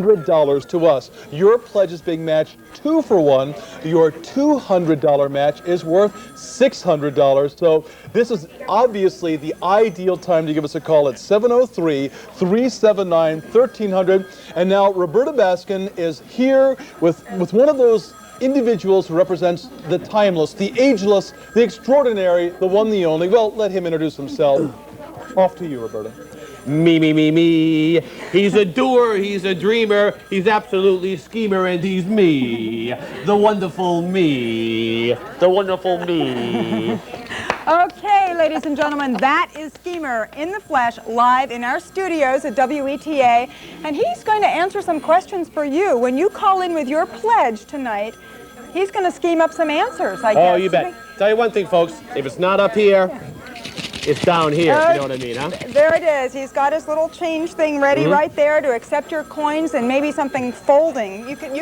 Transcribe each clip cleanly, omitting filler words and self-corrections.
$100 to us. Your pledge is being matched 2 for 1. Your $200 match is worth $600. So this is obviously the ideal time to give us a call at 703-379-1300. And now Roberta Baskin is here with one of those individuals who represents the timeless, the ageless, the extraordinary, the one, the only. Well, let him introduce himself. Off to you, Roberta. Me, me, me, me. He's a doer, he's a dreamer, he's absolutely a schemer, and he's me. The wonderful me. The wonderful me. Okay, ladies and gentlemen, that is Schemer in the flesh, live in our studios at WETA, and he's going to answer some questions for you. When you call in with your pledge tonight, he's going to scheme up some answers, I guess. Oh, you bet. Tell you one thing, folks, if it's not up here, it's down here, if you know what I mean, huh? There it is. He's got his little change thing ready right there to accept your coins and maybe something folding. You could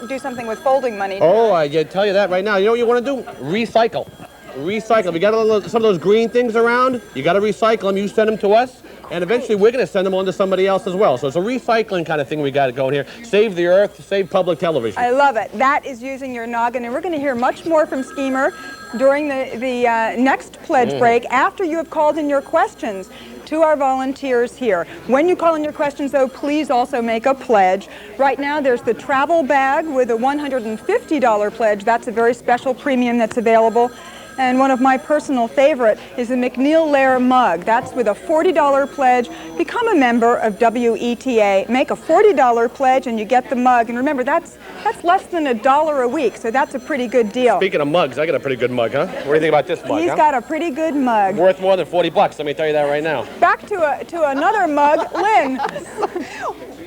do something with folding money. Oh, I can tell you that right now. You know what you want to do? Recycle. Recycle. We got some of those green things around. You got to recycle them. You send them to us, and eventually we're going to send them on to somebody else as well. So it's a recycling kind of thing we got going here. Save the earth, save public television. I love it. That is using your noggin, and we're going to hear much more from Schemer during the next pledge break after you have called in your questions to our volunteers here. When you call in your questions, though, please also make a pledge. Right now, there's the travel bag with a $150 pledge. That's a very special premium that's available. And one of my personal favorite is the McNeil Lair mug. That's with a $40 pledge. Become a member of WETA. Make a $40 pledge and you get the mug. And remember, that's less than $1 a week, so that's a pretty good deal. Speaking of mugs, I got a pretty good mug, huh? What do you think about this mug, He's got a pretty good mug. Worth more than 40 bucks, let me tell you that right now. Back to another mug, Lynn.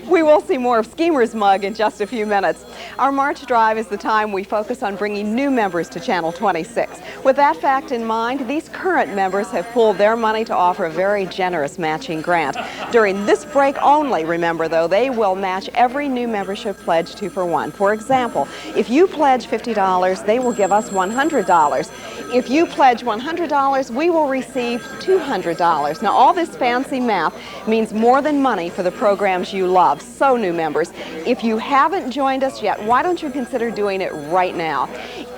We will see more of Schemer's mug in just a few minutes. Our March drive is the time we focus on bringing new members to Channel 26. With that fact in mind, these current members have pooled their money to offer a very generous matching grant. During this break only, remember though, they will match every new membership pledge 2 for 1. For example, if you pledge $50, they will give us $100. If you pledge $100, we will receive $200. Now all this fancy math means more than money for the programs you love. So new members, if you haven't joined us yet, why don't you consider doing it right now?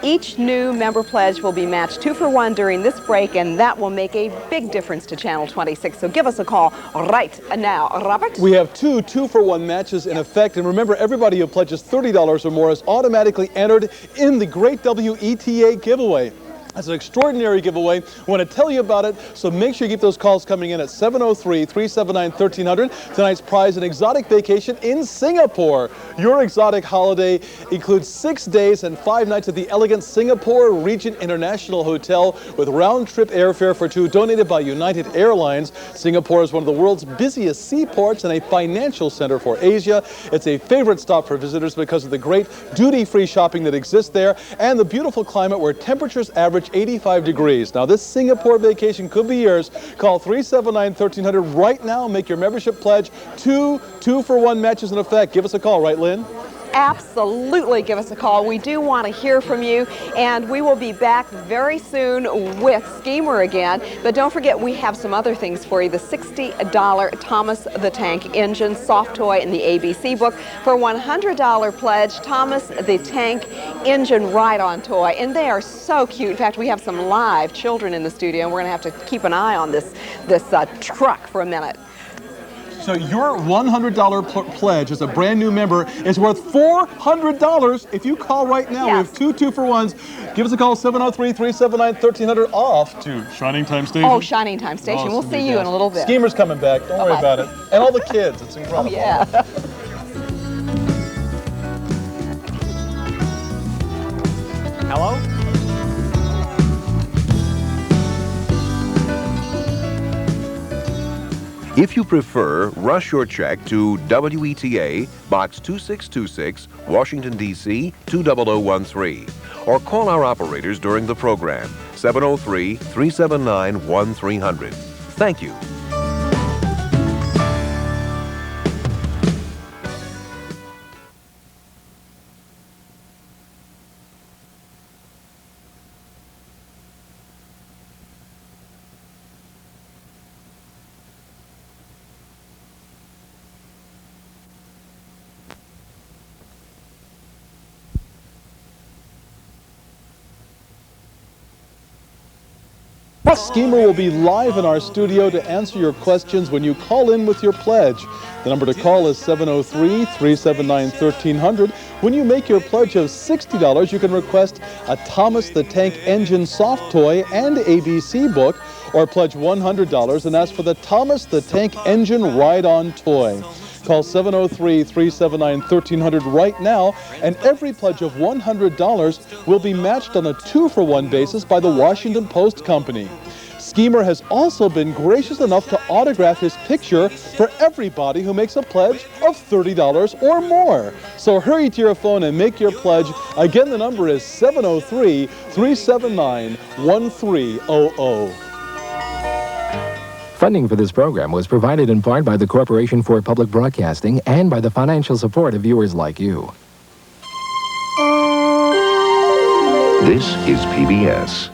Each new member pledge will be matched 2 for 1 during this break, and that will make a big difference to Channel 26. So give us a call right now. Robert? We have two 2 for 1 matches in effect, and remember, everybody who pledges $30 or more is automatically entered in the great WETA giveaway. That's an extraordinary giveaway. I want to tell you about it, so make sure you keep those calls coming in at 703-379-1300. Tonight's prize, an exotic vacation in Singapore. Your exotic holiday includes 6 days and 5 nights at the elegant Singapore Regent International Hotel with round-trip airfare for 2 donated by United Airlines. Singapore is one of the world's busiest seaports and a financial center for Asia. It's a favorite stop for visitors because of the great duty-free shopping that exists there and the beautiful climate where temperatures average 85 degrees. Now, this Singapore vacation could be yours. Call 379-1300 right now. Make your membership pledge. 2 2 for 1 matches in effect. Give us a call, right, Lynn? Absolutely, give us a call. We do want to hear from you, and we will be back very soon with Schemer again. But don't forget, we have some other things for you. The $60 Thomas the Tank Engine soft toy in the ABC book. For $100 pledge, Thomas the Tank Engine ride-on toy. And they are so cute. In fact, we have some live children in the studio, and we're going to have to keep an eye on this truck for a minute. So your $100 pledge as a brand new member is worth $400 if you call right now. Yes. We have 2 2 for 1s. Give us a call, 703-379-1300, off to Shining Time Station. Oh, Shining Time Station. We'll see you in a little bit. Schemer's coming back. Don't worry about it. And all the kids. It's incredible. Oh, yeah. Hello? If you prefer, rush your check to WETA, Box 2626, Washington, D.C. 20013, or call our operators during the program, 703-379-1300. Thank you. Schemer will be live in our studio to answer your questions when you call in with your pledge. The number to call is 703-379-1300. When you make your pledge of $60, you can request a Thomas the Tank Engine soft toy and ABC book, or pledge $100 and ask for the Thomas the Tank Engine ride-on toy. Call 703-379-1300 right now, and every pledge of $100 will be matched on a 2-for-1 basis by the Washington Post Company. Schemer has also been gracious enough to autograph his picture for everybody who makes a pledge of $30 or more. So hurry to your phone and make your pledge. Again, the number is 703-379-1300. Funding for this program was provided in part by the Corporation for Public Broadcasting and by the financial support of viewers like you. This is PBS.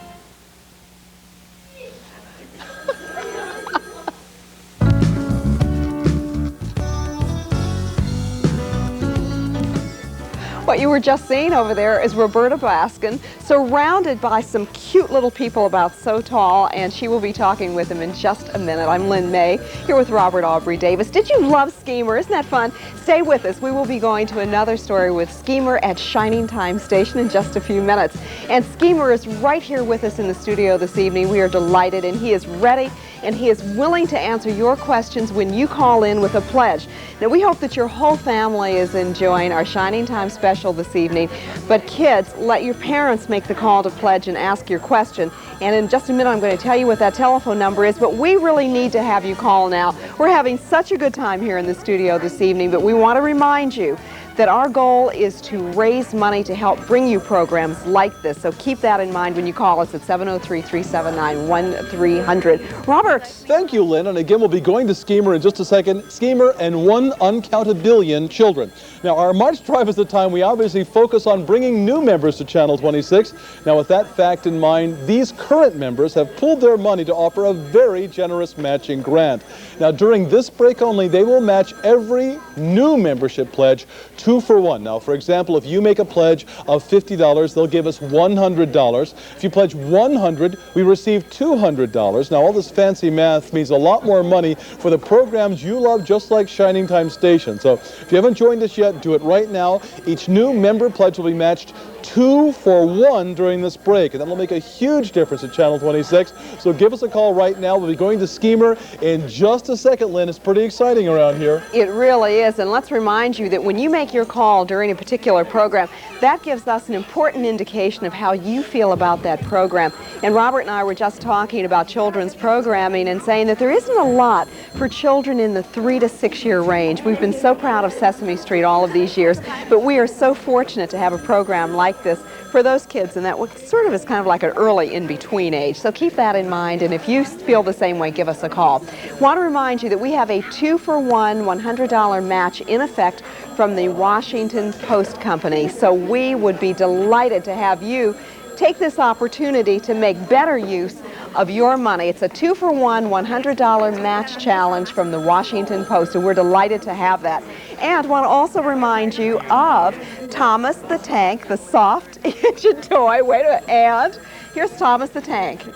What you were just seeing over there is Roberta Baskin, surrounded by some cute little people about so tall, and she will be talking with them in just a minute. I'm Lynn May, here with Robert Aubrey Davis. Did you love Schemer? Isn't that fun? Stay with us. We will be going to another story with Schemer at Shining Time Station in just a few minutes. And Schemer is right here with us in the studio this evening. We are delighted, and he is ready, and he is willing to answer your questions when you call in with a pledge. Now, we hope that your whole family is enjoying our Shining Time special this evening, but kids, let your parents make the call to pledge and ask your question. And in just a minute, I'm going to tell you what that telephone number is, but we really need to have you call now. We're having such a good time here in the studio this evening, but we want to remind you that our goal is to raise money to help bring you programs like this. So keep that in mind when you call us at 703-379-1300. Robert. Thank you, Lynn. And again, we'll be going to Schemer in just a second. Schemer and 1 uncounted billion children. Now, our March drive is the time we obviously focus on bringing new members to Channel 26. Now, with that fact in mind, these current members have pooled their money to offer a very generous matching grant. Now, during this break only, they will match every new membership pledge 2-for-1. Now, for example, if you make a pledge of $50, they'll give us $100. If you pledge $100, we receive $200. Now, all this fancy math means a lot more money for the programs you love, just like Shining Time Station. So if you haven't joined us yet, do it right now. Each new member pledge will be matched 2-for-1 during this break, and that'll make a huge difference at Channel 26. So give us a call right now. We'll be going to Schemer in just a second, Lynn. It's pretty exciting around here. It really is, and let's remind you that when you make your call during a particular program, that gives us an important indication of how you feel about that program. And Robert and I were just talking about children's programming and saying that there isn't a lot for children in the 3 to 6 year range. We've been so proud of Sesame Street all of these years, but we are so fortunate to have a program like this for those kids, and that sort of is kind of like an early in-between age. So keep that in mind, and if you feel the same way, give us a call. Want to remind you that we have a 2-for-1 $100 match in effect from the Washington Post Company. So we would be delighted to have you take this opportunity to make better use of your money. It's a 2-for-1 $100 match challenge from the Washington Post, and we're delighted to have that. And want to also remind you of Thomas the Tank, the soft engine toy. And here's Thomas the Tank.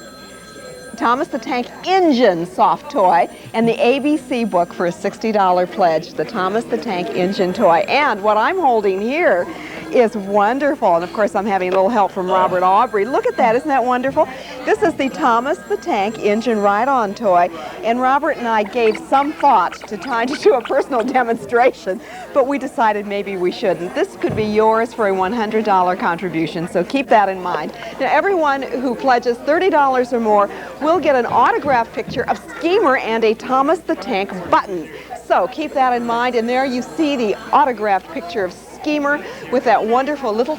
Thomas the Tank Engine soft toy, and the ABC book for a $60 pledge, the Thomas the Tank Engine toy. And what I'm holding here is wonderful, and of course I'm having a little help from Robert Aubrey. Look at that, isn't that wonderful? This is the Thomas the Tank Engine ride-on toy, and Robert and I gave some thought to trying to do a personal demonstration, but we decided maybe we shouldn't. This could be yours for a $100 contribution, so keep that in mind. Now, everyone who pledges $30 or more will get an autographed picture of Schemer and a Thomas the Tank button. So keep that in mind, and there you see the autographed picture of Schemer with that wonderful little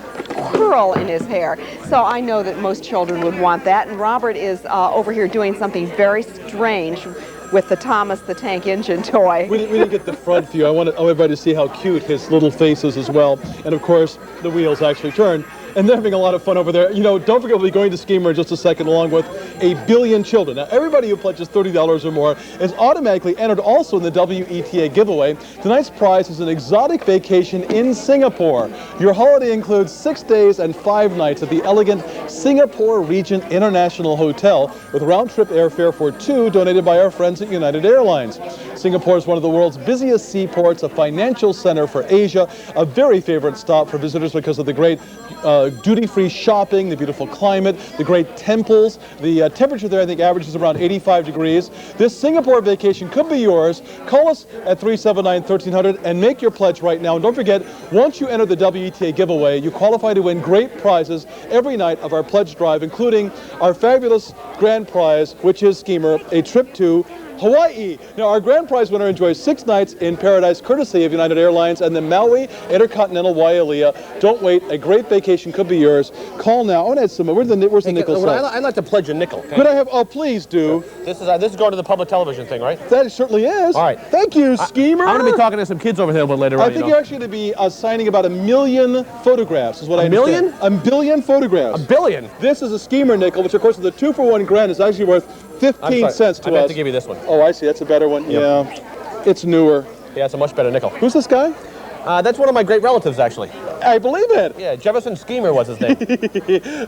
curl in his hair. So I know that most children would want that, and Robert is over here doing something very strange with the Thomas the Tank Engine toy. We didn't get the front view. I want everybody to see how cute his little face is as well. And of course, the wheels actually turn. and they're having a lot of fun over there. You know, don't forget we'll be going to Schemer in just a second, along with 1 billion children. Now, everybody who pledges $30 or more is automatically entered also in the WETA giveaway. Tonight's prize is an exotic vacation in Singapore. Your holiday includes 6 days and 5 nights at the elegant Singapore Regent International Hotel with round-trip airfare for 2 donated by our friends at United Airlines. Singapore is one of the world's busiest seaports, a financial center for Asia, a very favorite stop for visitors because of the great duty-free shopping, the beautiful climate, the great temples. The temperature there, I think, averages around 85 degrees. This Singapore vacation could be yours. Call us at 379-1300 and make your pledge right now. And don't forget, once you enter the WETA giveaway, you qualify to win great prizes every night of our pledge drive, including our fabulous grand prize, which is Schemer, a trip to Hawaii. Now, our grand prize winner enjoys 6 nights in paradise courtesy of United Airlines and the Maui Intercontinental Wailea. Don't wait. A great vacation could be yours. Call now. I want to add some. Where's the nickel sign? I'd like to pledge a nickel. Could I have? Oh, please do. This is going to the public television thing, right? That certainly is. All right. Thank you, Schemer. I'm going to be talking to some kids over here a little later on. I think you're actually going to be signing about 1 million photographs, is what I understand. million? 1 billion photographs. 1 billion? This is a Schemer nickel, which of course is a 2-for-1 grand. It's actually worth 15 cents to us. I have to give you this one. Oh, I see. That's a better one. Yep. Yeah. It's newer. Yeah, it's a much better nickel. Who's this guy? That's one of my great relatives, actually. I believe it. Yeah, Jefferson Schemer was his name.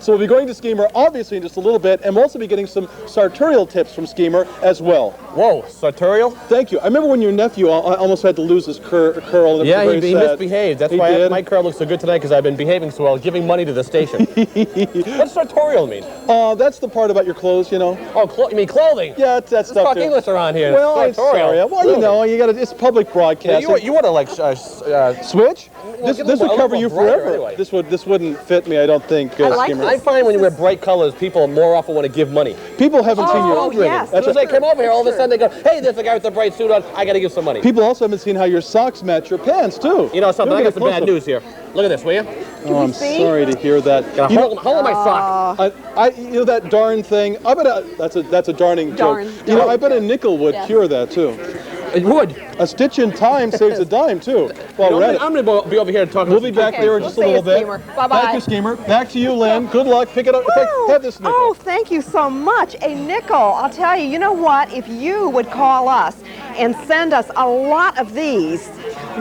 So we'll be going to Schemer, obviously, in just a little bit, and we'll also be getting some Sartorial tips from Schemer as well. Whoa, Sartorial? Thank you. I remember when your nephew almost had to lose his curl. And yeah, he misbehaved. That's why my curl looks so good today, because I've been behaving so well, giving money to the station. What's Sartorial mean? That's the part about your clothes, you know. Oh, you mean clothing? Yeah, it's that stuff. Talk English around here. Well, I'm Sartorial. sorry. Well, really? you know, you got it's public broadcasting. Yeah, you want to like switch? Well, this would cover you forever. Anyway. This wouldn't fit me, I don't think. I find when you wear bright colors, people more often want to give money. People haven't seen your. Oh, yes. As soon as they come over here, all of a sudden they go, "Hey, there's a guy with the bright suit on. I got to give some money." People also haven't seen how your socks match your pants too. You know something? I got some bad news here. Look at this, will you? Oh, I'm sorry to hear that. Hold my sock. You know that darn thing. I bet that's a darning joke. You know, I bet a nickel would cure that too. It would. A stitch in time saves a dime too. Well, I'm going to be over here talking. We'll be back there in just a little bit. Bye-bye. Thank you, Schemer. Back to you, Lynn. Good luck. Pick it up. Have this nickel. Oh, thank you so much. A nickel. I'll tell you, you know what? If you would call us and send us a lot of these,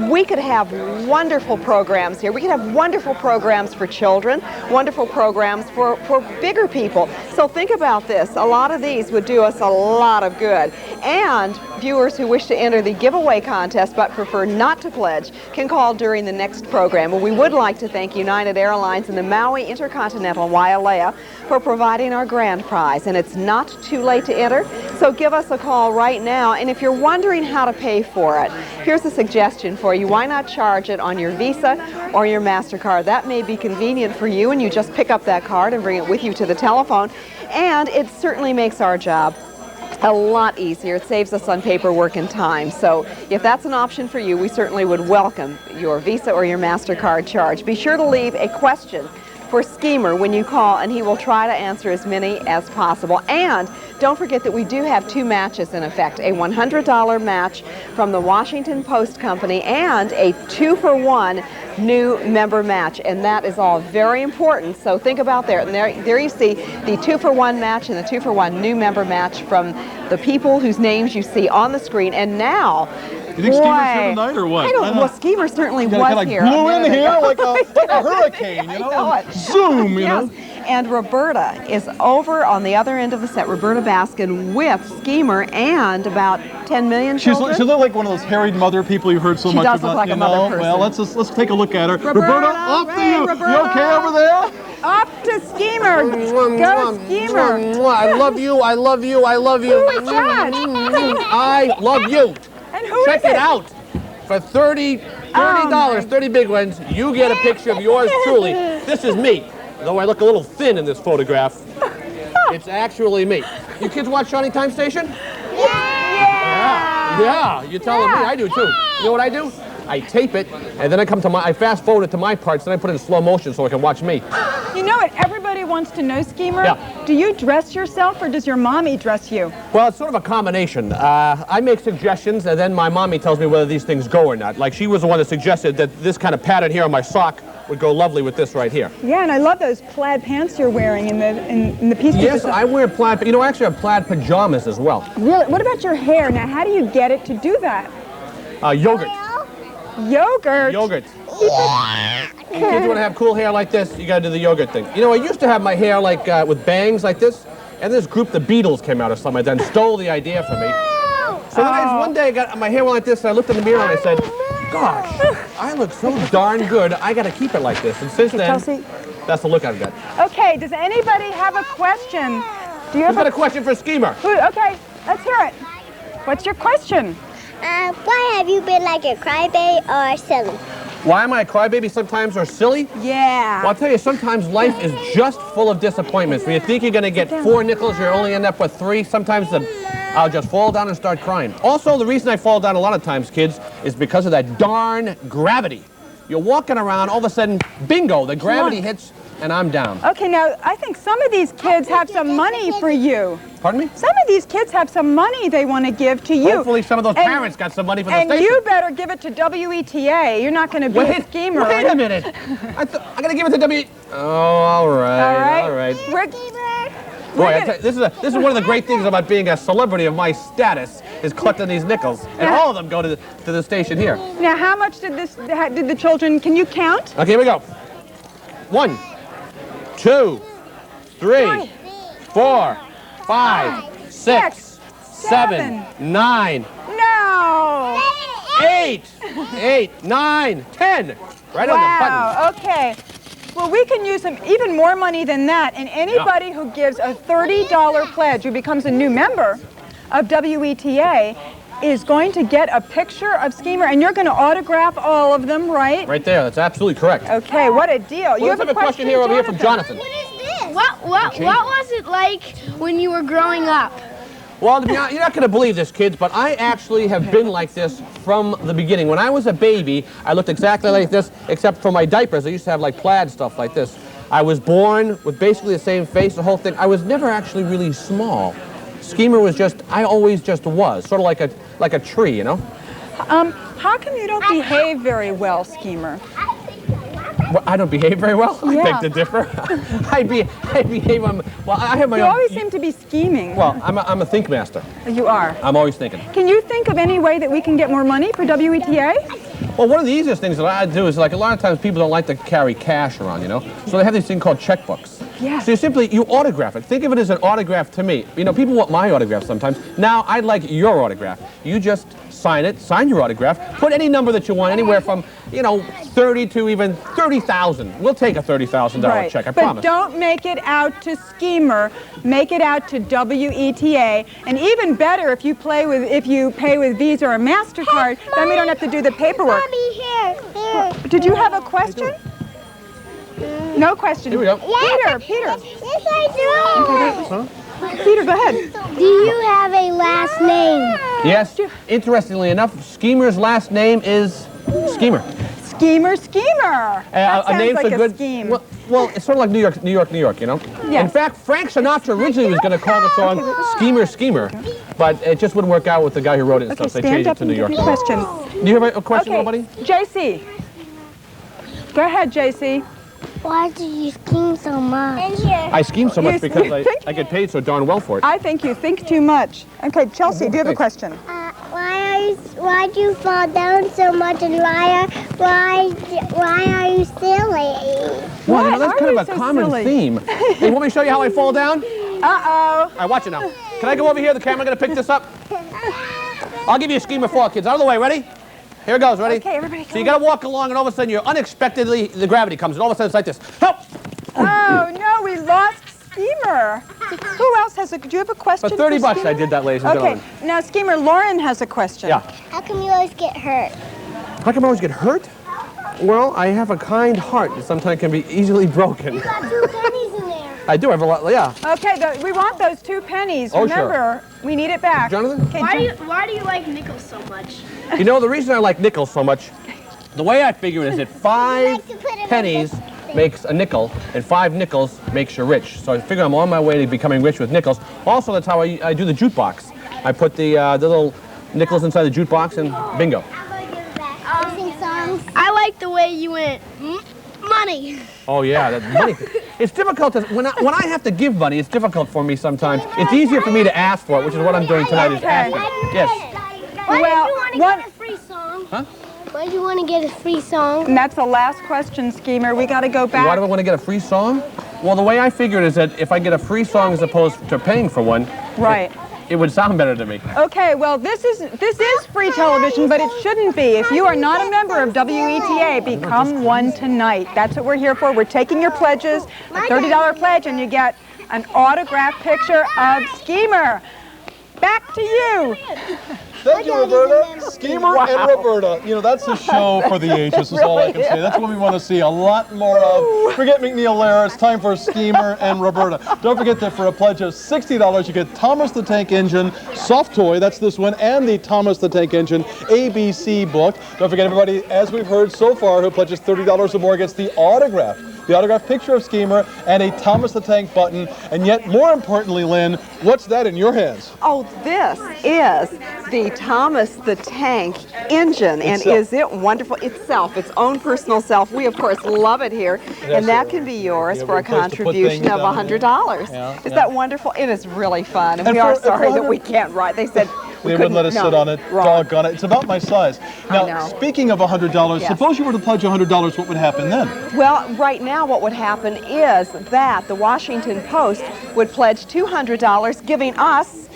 we could have wonderful programs here. We could have wonderful programs for children, wonderful programs for bigger people. So think about this. A lot of these would do us a lot of good. And viewers who wish to enter the giveaway contest but prefer not to pledge can call during the next program. And we would like to thank United Airlines and the Maui Intercontinental Wailea for providing our grand prize. And it's not too late to enter, so give us a call right now. And if you're wondering how to pay for it, here's a suggestion for you. Why not charge it on your Visa or your MasterCard? That may be convenient for you, and you just pick up that card and bring it with you to the telephone. And it certainly makes our job a lot easier. It saves us on paperwork and time. So if that's an option for you, we certainly would welcome your Visa or your MasterCard charge. Be sure to leave a question for Schemer when you call, and he will try to answer as many as possible. And don't forget that we do have 2 matches in effect, a $100 match from the Washington Post Company and a 2-for-1 new member match, and that is all very important. So think about there. And there you see the 2-for-1 match and the 2-for-1 new member match from the people whose names you see on the screen. And now, you think Schemer's here tonight or what? I don't know. Well, Schemer certainly was kind of here. Blew in here like a hurricane, you know? I know it. Zoom, you know? And Roberta is over on the other end of the set, Roberta Baskin, with Schemer and about 10 million children. She looked like one of those harried mother people you've heard so much about. She does look like a mother person. Well, let's take a look at her. Roberta, up to you. Roberta. You okay over there? Up to Schemer. Go Schemer. I love you. I love you. I love you. Who is that? I love you. And who Check is it? it out. For $30, 30 big ones, you get a picture of yours truly. This is me. Though I look a little thin in this photograph, it's actually me. You kids watch Shawnee Time Station? Yeah, you're telling me. I do too. You know what I do? I tape it, and then I fast forward it to my parts, then I put it in slow motion so I can watch me. You know what? Everybody wants wants to know, Schemer. Yeah. Do you dress yourself or does your mommy dress you? Well, it's sort of a combination. I make suggestions, and then my mommy tells me whether these things go or not. Like, she was the one that suggested that this kind of pattern here on my sock would go lovely with this right here. Yeah, and I love those plaid pants you're wearing in the piece. Yes, I wear plaid. You know, I actually have plaid pajamas as well. Really? What about your hair? Now, how do you get it to do that? Yogurt. Yogurt? Yogurt. Kids want to have cool hair like this, you got to do the yogurt thing. You know, I used to have my hair like with bangs like this, and this group, the Beatles, came out or something like that and stole the idea from me. So then one day I got my hair went like this, and I looked in the mirror and I said, gosh, I look so darn good, I got to keep it like this. And since then, Chelsea? that's the look I've got. Okay, does anybody have a question? Do you Who's have got a question for Schemer? Okay, let's hear it. What's your question? Why have you been like a crybaby or silly? Why am I a crybaby sometimes or silly? Yeah. Well, I'll tell you, sometimes life is just full of disappointments. When you think you're going to get 4 nickels, you only end up with 3. Sometimes I'll just fall down and start crying. Also, the reason I fall down a lot of times, kids, is because of that darn gravity. You're walking around, all of a sudden, bingo, the gravity hits, and I'm down. Okay, now, I think some of these kids have some money for you. Pardon me? Some of these kids have some money they want to give to you. Hopefully some of those parents got some money for the and station. And you better give it to WETA. You're not going to be a schemer. Wait a minute. I got to give it to W. Oh, all right. All right. Boy, I tell you, this is one of the great things about being a celebrity of my status is collecting these nickels, and all of them go to the station here. Now, how much did the children? Can you count? Okay, here we go. 1, 2, 3, 4, 5, 6, 7, 9. No. 8, 9, 10. Right on the button. Okay. Well, we can use even more money than that, and anybody who gives a $30 pledge, who becomes a new member of WETA, is going to get a picture of Schemer, and you're going to autograph all of them, right? Right there. That's absolutely correct. Okay, what a deal. You have a question here over here from Jonathan. What is this? What was it like when you were growing up? Well, to be honest, you're not going to believe this, kids, but I actually have been like this from the beginning. When I was a baby, I looked exactly like this, except for my diapers. I used to have like plaid stuff like this. I was born with basically the same face, the whole thing. I was never actually really small. Schemer was just, I always just was, sort of like a tree, you know? How come you don't behave very well, Schemer? Well, I don't behave very well? Yeah. I beg to differ. I behave, well, I have my You own... always seem to be scheming. Well, I'm a think master. You are. I'm always thinking. Can you think of any way that we can get more money for WETA? Well, one of the easiest things that I do is, like, a lot of times people don't like to carry cash around, you know? So they have this thing called checkbooks. Yeah. So you autograph it. Think of it as an autograph to me. You know, people want my autograph sometimes. Now, I'd like your autograph. You just sign it, sign your autograph, put any number that you want, anywhere from, 30 to even 30,000. We'll take a $30,000 check, I promise. But don't make it out to Schemer. Make it out to WETA. And even better, if you pay with Visa or MasterCard, then we don't have to do the paperwork. Mommy, here. Did you have a question? No question. Here we go. Peter. Yes, I do. Peter, go ahead. Do you have a last name? Yes. Interestingly enough, Schemer's last name is Schemer. Schemer. That sounds like a scheme. Well, it's sort of like New York, you know? Yes. In fact, Frank Sinatra originally was going to call the song Schemer, but it just wouldn't work out with the guy who wrote it and stuff. They changed it to New York. Question. Do you have a question, nobody? JC. Go ahead, JC. Why do you scheme so much? I scheme so much because I get paid so darn well for it. I think you think too much. Okay, Chelsea, do you have a question? Why do you fall down so much, and why are you silly? Well, that's are kind you of a so common silly? theme. Hey, you want me to show you how I fall down? Uh-oh. All right, watch it now. Can I go over here? The camera going to pick this up? I'll give you a scheme of 4, kids. Out of the way. Ready? Here it goes. Ready? Okay, everybody. So you got to walk along, and all of a sudden, unexpectedly, the gravity comes, and all of a sudden, it's like this. Help! Oh, no, we lost Schemer. Who else has do you have a question? For 30 bucks, Schemer? I did that, ladies and gentlemen. Okay, now, Schemer, Lauren has a question. Yeah. How come you always get hurt? How come I always get hurt? Well, I have a kind heart that sometimes can be easily broken. You got 2 pennies in there. I do. I have a lot, yeah. Okay, we want those 2 pennies. Oh, sure. Remember, we need it back. Jonathan? Okay, Why do you like nickels so much? You know, the reason I like nickels so much, the way I figure it is that 5 like to put 'em in pennies makes a nickel, and 5 nickels makes you rich. So I figure I'm on my way to becoming rich with nickels. Also, that's how I do the jukebox. I put the little nickels inside the jukebox, and bingo. I like the way you went, money. Oh yeah, that money. It's difficult to, when I have to give money, it's difficult for me sometimes. It's easier for me to ask for it, which is what I'm doing tonight, is asking. Yes. Why did you want to get a free song? Huh? Why do you want to get a free song? And that's the last question, Schemer. We got to go back. Why do I want to get a free song? Well, the way I figure it is that if I get a free song as opposed to paying for one, right, it would sound better to me. Okay, well, this is free television, but it shouldn't be. If you are not a member of WETA, become one tonight. That's what we're here for. We're taking your pledges, a $30 pledge, and you get an autographed picture of Schemer. Back to you. Thank you, Roberta. Schemer and Roberta. You know, that's a show for the ages, is all I can say. That's what we want to see a lot more of. Forget McNeil Lehrer. It's time for Schemer and Roberta. Don't forget that for a pledge of $60, you get Thomas the Tank Engine soft toy, that's this one, and the Thomas the Tank Engine ABC book. Don't forget, everybody, as we've heard so far, who pledges $30 or more gets the autographed picture of Schemer and a Thomas the Tank button. And yet, more importantly, Lynn, what's that in your hands? Oh, this is the Thomas the Tank Engine, and is it wonderful? Itself, its own personal self. We, of course, love it here, and that can be yours for a contribution of $100. Is that wonderful? It is really fun, and we are sorry that we can't write. They said they wouldn't let us sit on it. Doggone it. It's about my size. Now, speaking of $100, suppose you were to pledge $100, what would happen then? Well, right now what would happen is that the Washington Post would pledge $200, giving us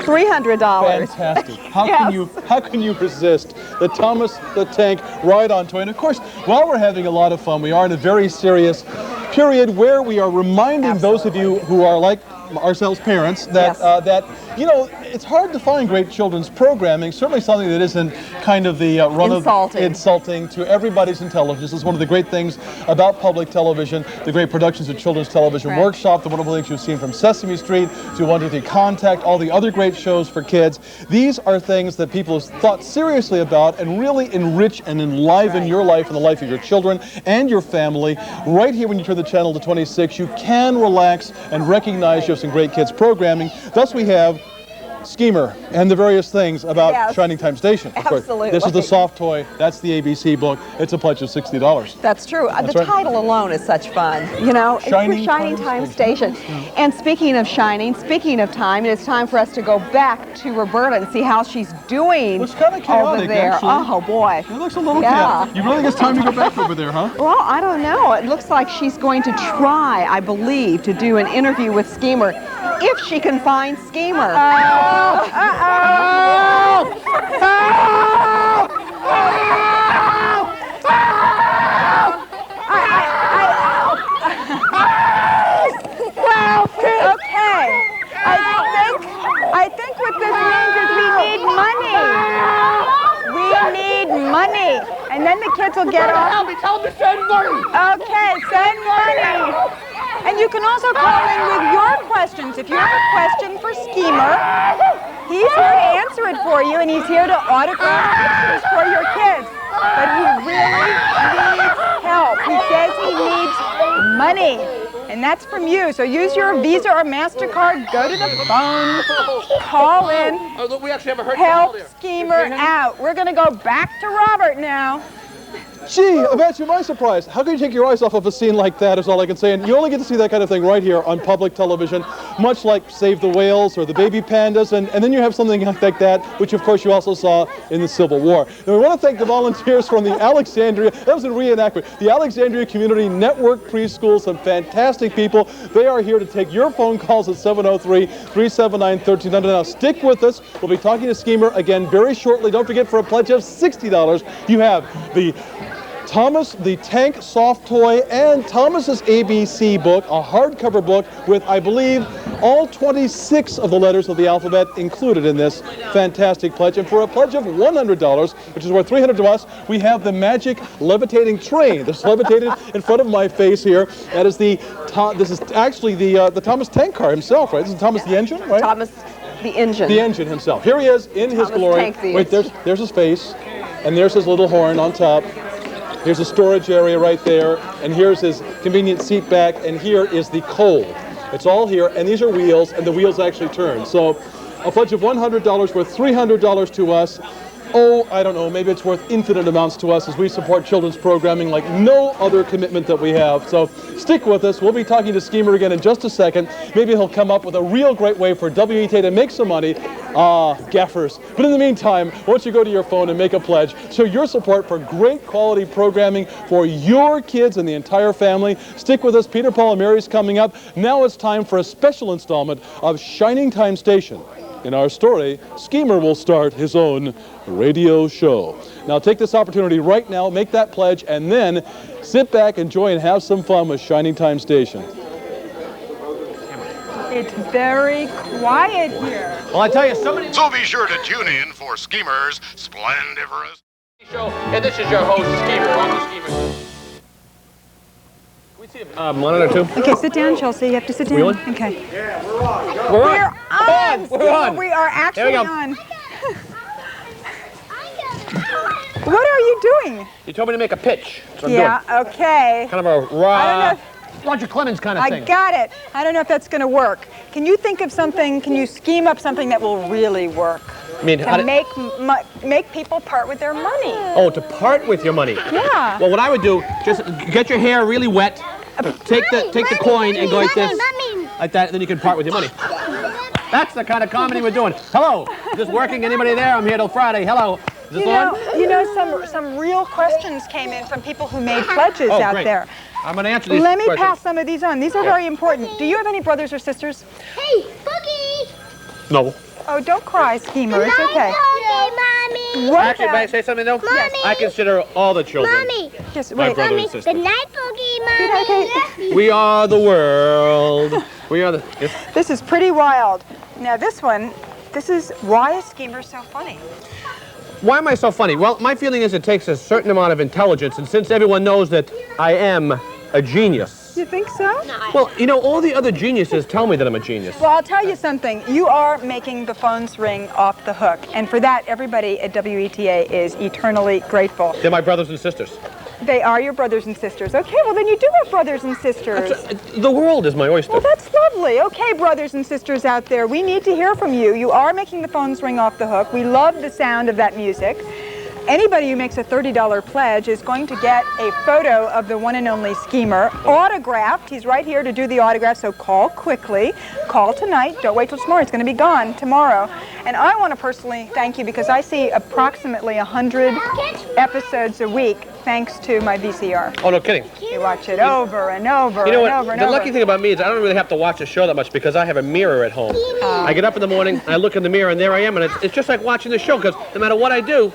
$300. Fantastic. How can you resist the Thomas the Tank ride-on toy? And of course, while we're having a lot of fun, we are in a very serious period where we are reminding those of you who are like ourselves parents that that you know, it's hard to find great children's programming, certainly something that isn't kind of the insulting to everybody's in television. This is one of the great things about public television, the great productions of Children's Television Workshop, the wonderful things you've seen from Sesame Street to 1, 2, 3 Contact, all the other great shows for kids. These are things that people have thought seriously about and really enrich and enliven your life and the life of your children and your family. Right here, when you turn the channel to 26, you can relax and recognize you have some great kids programming. Thus, we have Schemer and the various things about Shining Time Station. Of course. Absolutely. This is the soft toy. That's the ABC book. It's a pledge of $60. That's true. The title alone is such fun. You know, it's for Shining Time Station. And speaking of shining, speaking of time, it's time for us to go back to Roberta and see how she's doing It's kind of chaotic, over there. Actually. Oh boy. It looks a little chaotic. You really think it's time to go back over there, huh? Well, I don't know. It looks like she's going to try, I believe, to do an interview with Schemer, if she can find Schemer. I think what this means is we need money. We need money. And then the kids will get off. Tell them to send money. Okay, send money. And you can also call in with your questions. If you have a question for Schemer, he's here to answer it for you, and he's here to autograph pictures for your kids. But he really needs help. He says he needs money. And that's from you. So use your Visa or MasterCard, go to the phone, call in, help Schemer out. We're going to go back to Robert now. Gee, imagine my surprise. How can you take your eyes off of a scene like that is all I can say. And you only get to see that kind of thing right here on public television, much like Save the Whales or the Baby Pandas. And then you have something like that, which of course you also saw in the Civil War. Now we want to thank the volunteers from the Alexandria, that was a reenactment, the Alexandria Community Network Preschool, some fantastic people. They are here to take your phone calls at 703-379-1300. Now stick with us. We'll be talking to Schemer again very shortly. Don't forget, for a pledge of $60, you have the Thomas the Tank soft toy and Thomas's ABC book, a hardcover book with, I believe, all 26 of the letters of the alphabet included in this fantastic pledge. And for a pledge of $100, which is worth $300 to us, we have the magic levitating train. This is levitated in front of my face here. That is this is actually the Thomas Tank car himself, right? This is Thomas the engine, right? Thomas the engine. The engine himself. Here he is in his glory. Wait, there's his face, and there's his little horn on top. Here's a storage area right there, and here's his convenient seat back, and here is the coal. It's all here, and these are wheels, and the wheels actually turn. So a pledge of $100 worth $300 to us. Oh, I don't know, maybe it's worth infinite amounts to us as we support children's programming like no other commitment that we have. So stick with us. We'll be talking to Schemer again in just a second. Maybe he'll come up with a real great way for WETA to make some money. Gaffers. But in the meantime, why don't you go to your phone and make a pledge. Show your support for great quality programming for your kids and the entire family. Stick with us. Peter, Paul, and Mary's coming up. Now it's time for a special installment of Shining Time Station. In our story, Schemer will start his own radio show. Now take this opportunity right now, make that pledge, and then sit back, enjoy, and have some fun with Shining Time Station. It's very quiet here. Well, I tell you, somebody... So be sure to tune in for Schemer's Splendiferous Show, and this is your host, Schemer, on the Schemer. One or two. Okay, sit down, Chelsea. You have to sit down. We on? Okay. We're on. We're on. We are actually on. What are you doing? You told me to make a pitch. So Okay. kind of a raw, I don't know. Roger Clemens kind of thing. I got it. I don't know if that's going to work. Can you think of something, can you scheme up something that will really work? I mean, how to make people part with their money. Oh, to part with your money? Yeah. Well, what I would do, just get your hair really wet, take the coin and go like this, like that, and then you can part with your money. That's the kind of comedy we're doing. Hello, is this working? Anybody there? I'm here till Friday. Hello. Is this on? You know, some real questions came in from people who made pledges out great. there. I'm going to answer these Let me questions. pass some of these on. These are very important. Do you have any brothers or sisters? Hey, Boogie! No. Oh, don't cry, Schemer. It's okay. Mommy. What Actually, may I say something though? Mommy. I consider all the children Mommy. Just my wait. brother Mommy. and sister. Good night, Boogie, Mommy. We are the world. We are the... Yes. This is pretty wild. Now this one, why is Schemer so funny? Why am I so funny? Well, my feeling is it takes a certain amount of intelligence, and since everyone knows that I am a genius. You think so? Well, you know, all the other geniuses tell me that I'm a genius. Well, I'll tell you something. You are making the phones ring off the hook. And for that, everybody at WETA is eternally grateful. They're my brothers and sisters. They are your brothers and sisters. Okay, well then you do have brothers and sisters. The world is my oyster. Well, that's lovely. Okay, brothers and sisters out there, we need to hear from you. You are making the phones ring off the hook. We love the sound of that music. Anybody who makes a $30 pledge is going to get a photo of the one and only Schemer, autographed. He's right here to do the autograph, so call quickly. Call tonight. Don't wait till tomorrow. It's going to be gone tomorrow. And I want to personally thank you because I see approximately 100 episodes a week thanks to my VCR. Oh, no kidding. You watch it over and over You know and what? over and The over. lucky thing about me is I don't really have to watch a show that much because I have a mirror at home. I get up in the morning, I look in the mirror, and there I am, and it's just like watching the show because no matter what I do,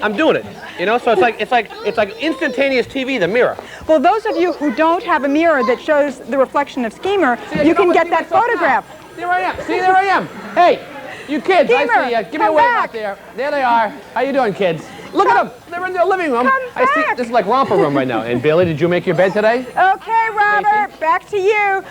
I'm doing it. You know, so it's like instantaneous TV, the mirror. Well, those of you who don't have a mirror that shows the reflection of Schemer, you can get that photograph. There I am. See, there I am. Hey, you kids, Schemer, I see you. Give me a come wave back. out there. There they are. How you doing, kids? Look at them. They're in their living room. I see. back. This is like romper room right now. And Billy, did you make your bed today? Okay, Robert, back to you.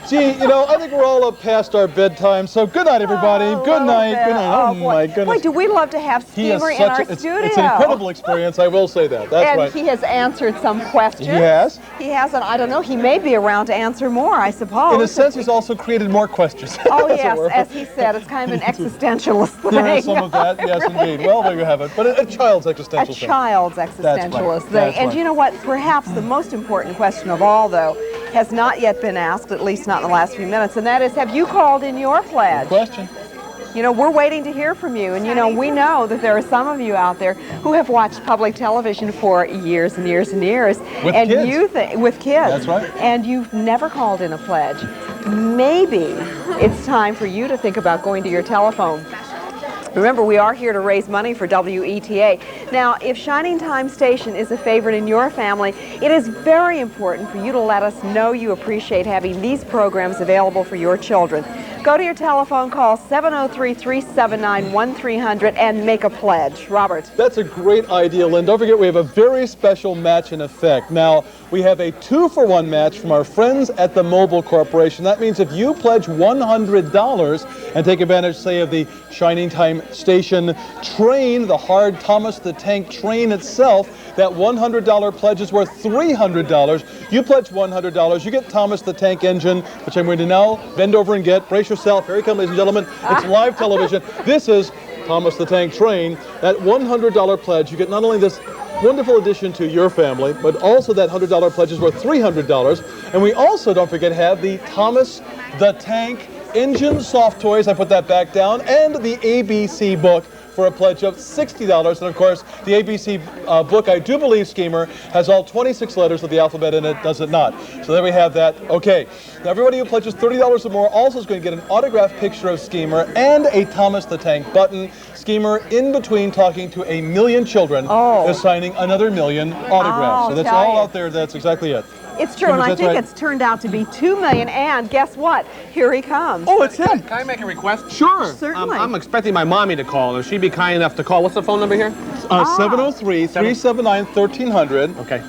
Gee, you know, I think we're all up past our bedtime, so good night, everybody. Good night. Good night. Oh, my goodness. Boy, do we love to have Schemer in our studio. It's an incredible experience, I will say that. That's and right. he has answered some questions. Yes. He hasn't, I don't know, he may be around to answer more, I suppose. In a sense, he's also created more questions. Oh, as it yes, were. as he said, it's kind of an existentialist thing. There is some of that, yes, indeed. Well, there you have it. But a child's existential A thing. child's existentialist thing. That's And right. you know what? Perhaps the most important question of all, though, has not yet been asked, at least not in the last few minutes, and that is, have you called in your pledge? Question. You know, we're waiting to hear from you, and you know, we know that there are some of you out there who have watched public television for years and years and years. With and kids. you with kids. That's right. And you've never called in a pledge. Maybe it's time for you to think about going to your telephone. Remember, we are here to raise money for WETA. Now, if Shining Time Station is a favorite in your family, it is very important for you to let us know you appreciate having these programs available for your children. Go to your telephone, call 703-379-1300 and make a pledge. Robert. That's a great idea, Lynn. Don't forget, we have a very special match in effect. Now, we have a 2-for-1 match from our friends at the Mobile Corporation. That means if you pledge $100 and take advantage, say, of the Shining Time Station train, the hard Thomas the Tank train itself, that $100 pledge is worth $300. You pledge $100, you get Thomas the Tank engine, which I'm going to now bend over and get. Brace yourself. Here he comes, ladies and gentlemen. It's live television. This is Thomas the Tank train. That $100 pledge, you get not only this wonderful addition to your family, but also that $100 pledge is worth $300. And we also, don't forget, have the Thomas the Tank engine soft toys. I put that back down. And the ABC book for a pledge of $60. And of course, the ABC book, I do believe, Schemer, has all 26 letters of the alphabet in it, does it not? So there we have that. Okay, now everybody who pledges $30 or more also is going to get an autographed picture of Schemer and a Thomas the Tank button. Schemer, in between talking to 1 million children, is signing another 1 million autographs. So that's all out there. That's exactly it. It's true, and I think it's turned out to be 2 million, and guess what? Here he comes. Oh, it's him. Can I make a request? Sure. Certainly. I'm expecting my mommy to call. If she'd be kind enough to call. What's the phone number here? 703-379-1300. Okay.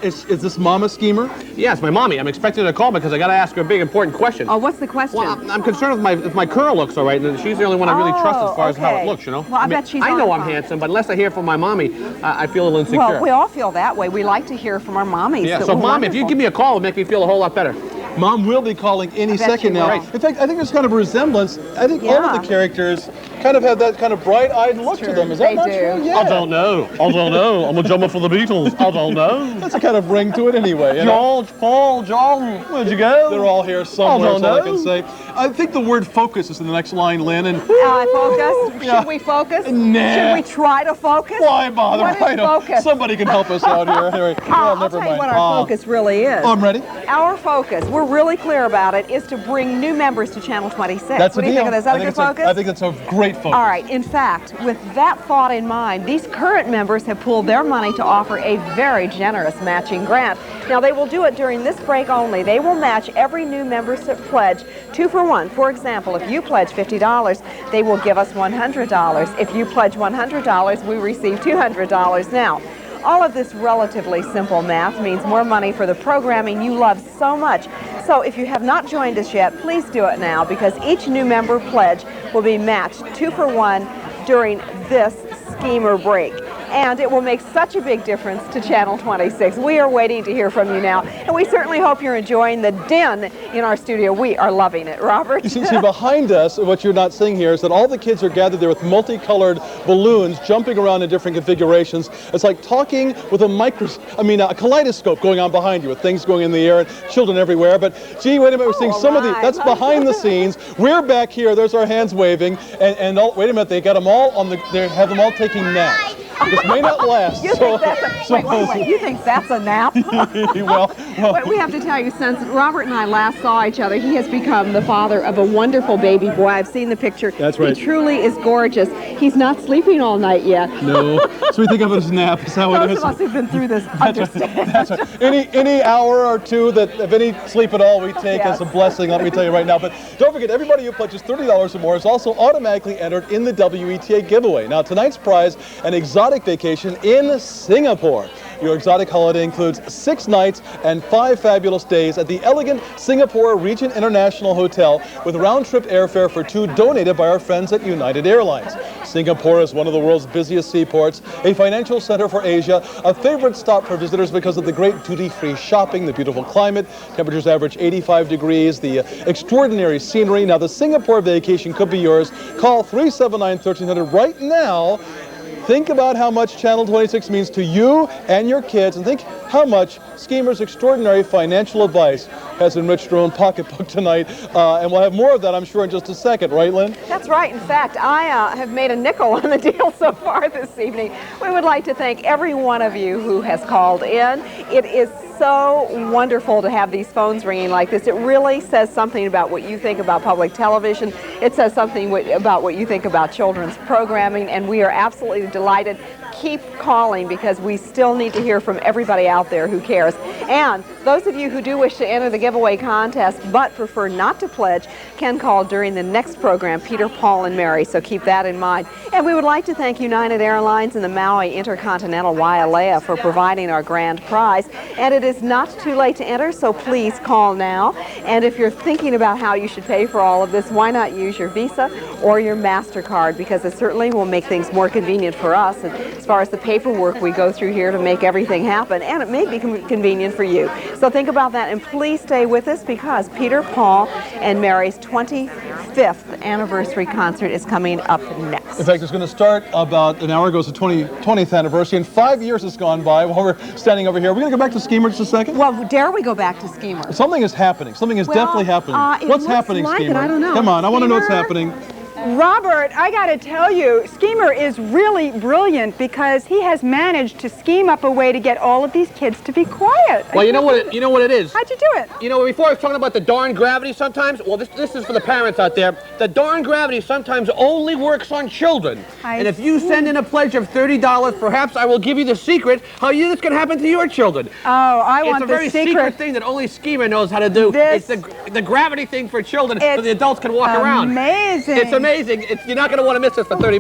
Is this Mama Schemer? Yes, my mommy. I'm expecting her to call because I got to ask her a big important question. Oh, what's the question? Well, I'm concerned if my curl looks all right, and she's the only one I really trust as far as how it looks, you know? Well, I bet she's I know I'm fine. handsome, but unless I hear from my mommy, I feel a little insecure. Well, we all feel that way. We like to hear from our mommies. Yeah, so Mom, if you give me a call, it'll make me feel a whole lot better. Mom will be calling any second now. Right. In fact, I think there's kind of a resemblance. I think all of the characters kind of have that kind of bright-eyed look to them. Is that not true? Yeah. I don't know. I'm a drummer for the Beatles. I don't know. That's a kind of ring to it anyway. George, Paul, John, where'd you go? They're all here somewhere, that's all I can say. I think the word focus is in the next line, Lynn. And focus? Should we focus? Nah. Should we try to focus? Why bother? What is focus? Somebody can help us out here. Anyway, I'll never tell you mind. what our focus really is. I'm ready. Our focus, we're really clear about it, is to bring new members to Channel 26. That's what do you think of this? Is that a good focus? I think that's a great focus. All right. In fact, with that thought in mind, these current members have pooled their money to offer a very generous matching grant. Now, they will do it during this break only. They will match every new member's pledge 2-for-1. For example, if you pledge $50, they will give us $100. If you pledge $100, we receive $200. Now, all of this relatively simple math means more money for the programming you love so much. So if you have not joined us yet, please do it now, because each new member pledge will be matched 2-for-1 during this Schemer break. And it will make such a big difference to Channel 26. We are waiting to hear from you now, and we certainly hope you're enjoying the din in our studio. We are loving it. Robert? You see, behind us, what you're not seeing here is that all the kids are gathered there with multicolored balloons jumping around in different configurations. It's like talking with a kaleidoscope going on behind you with things going in the air and children everywhere. But gee, wait a minute, we're seeing some of the, that's behind the scenes. We're back here, there's our hands waving, and wait a minute, they got them all on they have them all taking naps. This may not last. You think you think that's a nap? well, we have to tell you, since Robert and I last saw each other, he has become the father of a wonderful baby boy. I've seen the picture. That's right. He truly is gorgeous. He's not sleeping all night yet. No. So we think of it as a nap. Is how it is. Those of us who've been through this understand. That's right. Any hour or two that, if any sleep at all, we take as a blessing, let me tell you right now. But don't forget, everybody who pledges $30 or more is also automatically entered in the WETA giveaway. Now, tonight's prize, an exotic vacation in Singapore. Your exotic holiday includes 6 nights and 5 fabulous days at the elegant Singapore Regent International Hotel with round-trip airfare for 2 donated by our friends at United Airlines. Singapore is one of the world's busiest seaports, a financial center for Asia, a favorite stop for visitors because of the great duty-free shopping, the beautiful climate, temperatures average 85 degrees, the extraordinary scenery. Now, the Singapore vacation could be yours. Call 379-1300 right now. Think about how much Channel 26 means to you and your kids, and think how much Schemer's extraordinary financial advice has enriched your own pocketbook tonight. And we'll have more of that, I'm sure, in just a second. Right, Lynn? That's right. In fact, I have made a nickel on the deal so far this evening. We would like to thank every one of you who has called in. It is so wonderful to have these phones ringing like this. It really says something about what you think about public television. It says something about what you think about children's programming, and we are absolutely delighted. Keep calling, because we still need to hear from everybody out there who cares. And Those of you who do wish to enter the giveaway contest but prefer not to pledge can call during the next program, Peter, Paul, and Mary, so keep that in mind. And we would like to thank United Airlines and the Maui Intercontinental Wailea for providing our grand prize. And it is not too late to enter, so please call now. And if you're thinking about how you should pay for all of this, why not use your Visa or your MasterCard, because it certainly will make things more convenient for us. And as far as the paperwork we go through here to make everything happen, and it may be convenient for you. So think about that, and please stay with us, because Peter, Paul, and Mary's 25th anniversary concert is coming up next. In fact, it's going to start about an hour ago. It's the 20th anniversary, and 5 years has gone by while we're standing over here. We're going to go back to Schemer just a second. Well, dare we go back to Schemer? Something is happening. Something is definitely happening. What's happening, Schemer? I don't know. Come on, I want to know what's happening. Robert, I got to tell you, Schemer is really brilliant because he has managed to scheme up a way to get all of these kids to be quiet. Well, you know what it is? How'd you do it? You know, before I was talking about the darn gravity sometimes, well, this is for the parents out there. The darn gravity sometimes only works on children. And if you send in a pledge of $30, perhaps I will give you the secret how this can happen to your children. Oh, I want the It's a very secret thing that only Schemer knows how to do. It's the gravity thing for children so the adults can walk around. Amazing. It's amazing. You're not going to want to miss this for $30.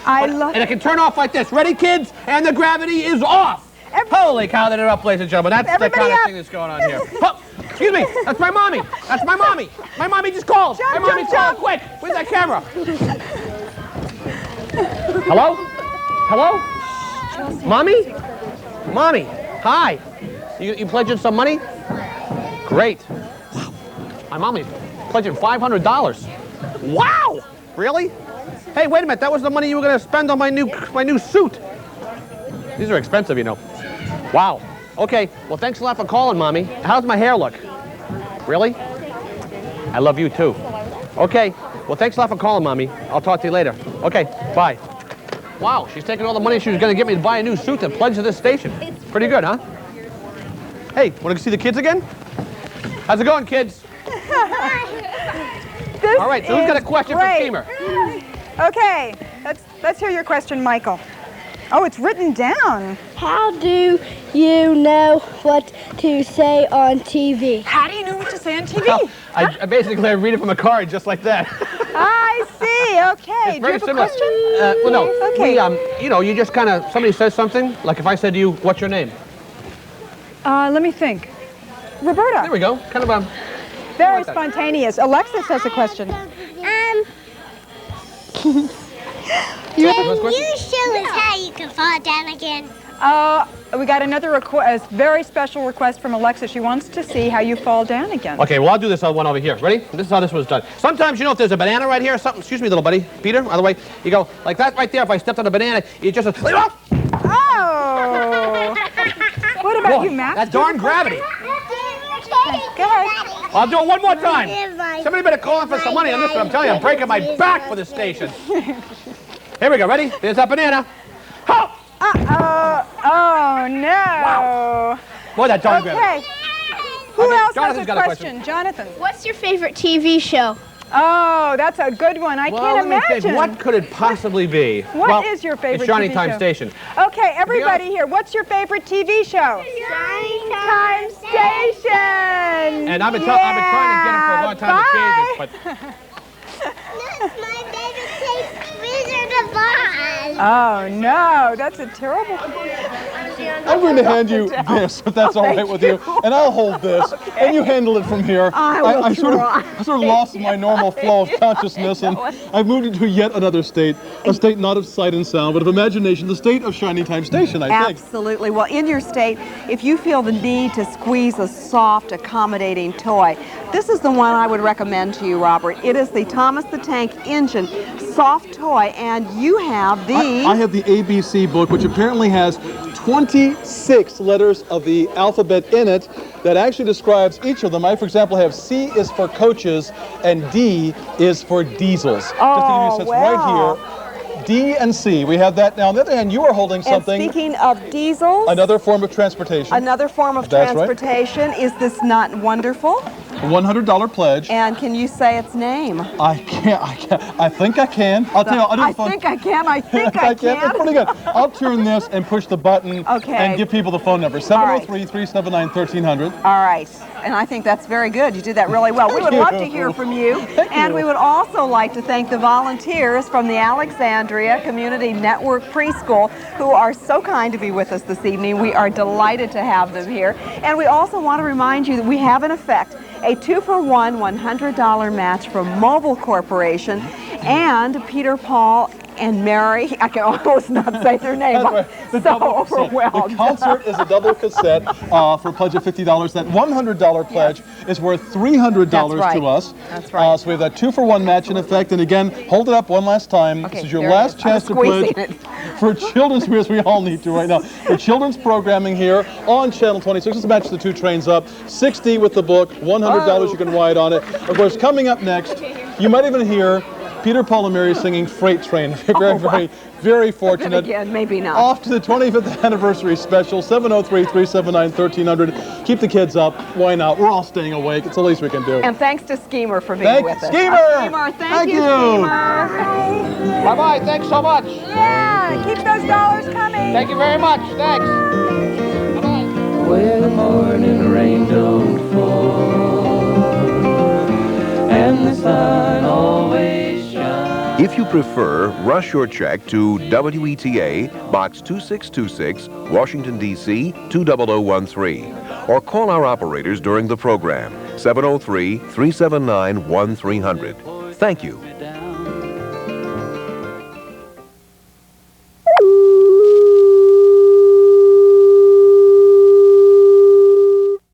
I love it. And it can turn off like this. Ready, kids? And the gravity is off. Holy cow, that it up, ladies and gentlemen. That's the kind of thing that's going on here. Oh, excuse me. That's my mommy. That's my mommy. My mommy just called. My mommy called. Quick. Where's that camera? Hello? Hello? Mommy? Mommy. Hi. You pledging some money? Great. Wow. My mommy's pledging $500. Wow! Really? Hey, wait a minute. That was the money you were going to spend on my new suit. These are expensive, you know. Wow. Okay. Well, thanks a lot for calling, Mommy. How's my hair look? Really? I love you, too. Okay. Well, thanks a lot for calling, Mommy. I'll talk to you later. Okay. Bye. Wow. She's taking all the money she was going to get me to buy a new suit and pledge to this station. Pretty good, huh? Hey, want to see the kids again? How's it going, kids? All right, so who's got a question for Schemer? Okay, let's hear your question, Michael. Oh, it's written down. How do you know what to say on TV? How do you know what to say on TV? Well, I basically read it from a card just like that. I see. Okay. It's very do you have similar. a question? Well, no. Okay. You know, you just kind of, somebody says something, like if I said to you, what's your name? Let me think. Roberta. There we go. Kind of very spontaneous. Alexis has a question. Can you show us how you can fall down again? We got another a very special request from Alexis. She wants to see how you fall down again. Okay, well, I'll do this one over here. Ready? This is how this was done. Sometimes, you know, if there's a banana right here or something, excuse me, little buddy, Peter, by the way, you go like that right there. If I stepped on a banana, you just, oh! What about you, Matt? That darn gravity. Go ahead. I'll do it one more time. Somebody better call in for some money on this one. I'm telling you, I'm breaking my back for this station. Here we go. Ready? There's that banana. Hop! Oh, no. Wow. Boy, that darn gravity. Who else Jonathan's has a question? Jonathan. What's your favorite TV show? Oh, that's a good one. I can't imagine. Think, what could it possibly be? What is your favorite TV show? It's TV Time show? Station. Okay, everybody here, what's your favorite TV show? Time Station. And I've been trying to get him for a long time to change it, but... My baby takes Wizard of Oz. Oh, no, that's a terrible... I'm going to hand you this, if that's all right with you, and I'll hold this, and you handle it from here. I sort of lost my normal flow of consciousness, and I've moved into yet another state, a state not of sight and sound, but of imagination, the state of Shiny Time Station, I think. Absolutely. Well, in your state, if you feel the need to squeeze a soft, accommodating toy, this is the one I would recommend to you, Robert. It is the Thomas the Tank Engine soft toy, and you have the... I have the ABC book, which apparently has 26 letters of the alphabet in it that actually describes each of them. I, for example, have C is for coaches and D is for diesels. Just to give you a sense right here. D and C, we have that. Now, on the other hand, you are holding something. And speaking of diesels, another form of transportation. Another form of transportation. Right. Is this not wonderful? $100 pledge. And can you say its name? I can't. I think I can. I'll tell you. I'll do the phone. I think I can. I think I can. It's pretty good. I'll turn this and push the button and give people the phone number. 703-379-1300. All right. And I think that's very good. You did that really well. We would love to hear from you. And we would also like to thank the volunteers from the Alexandria Community Network Preschool who are so kind to be with us this evening. We are delighted to have them here. And we also want to remind you that we have in effect a 2-for-1 $100 match from Mobile Corporation and Peter, Paul, and Mary. I can almost not say their name. I'm so overwhelmed. The concert is a double cassette for a pledge of $50. That $100 pledge is worth $300 to us. That's right. So we have that 2-for-1 match in effect. And again, hold it up one last time. Okay, this is your last chance to pledge for children's, as we all need to right now, for children's programming here on Channel 26. Let's match the two trains up. $60 with the book, $100 you can ride on it. Of course, coming up next, you might even hear Peter, Paul, and Mary singing Freight Train. Very fortunate. Again, maybe not. Off to the 25th anniversary special, 703-379-1300. Keep the kids up. Why not? We're all staying awake. It's the least we can do. And thanks to Schemer for being with us. Schemer! Schemer, thank you, Schemer. Bye-bye. Thanks so much. Yeah, keep those dollars coming. Thank you very much. Thanks. Bye-bye. Where the morning rain don't fall and the sun always shines. If you prefer, rush your check to WETA, Box 2626, Washington, D.C. 20013, or call our operators during the program, 703-379-1300. Thank you.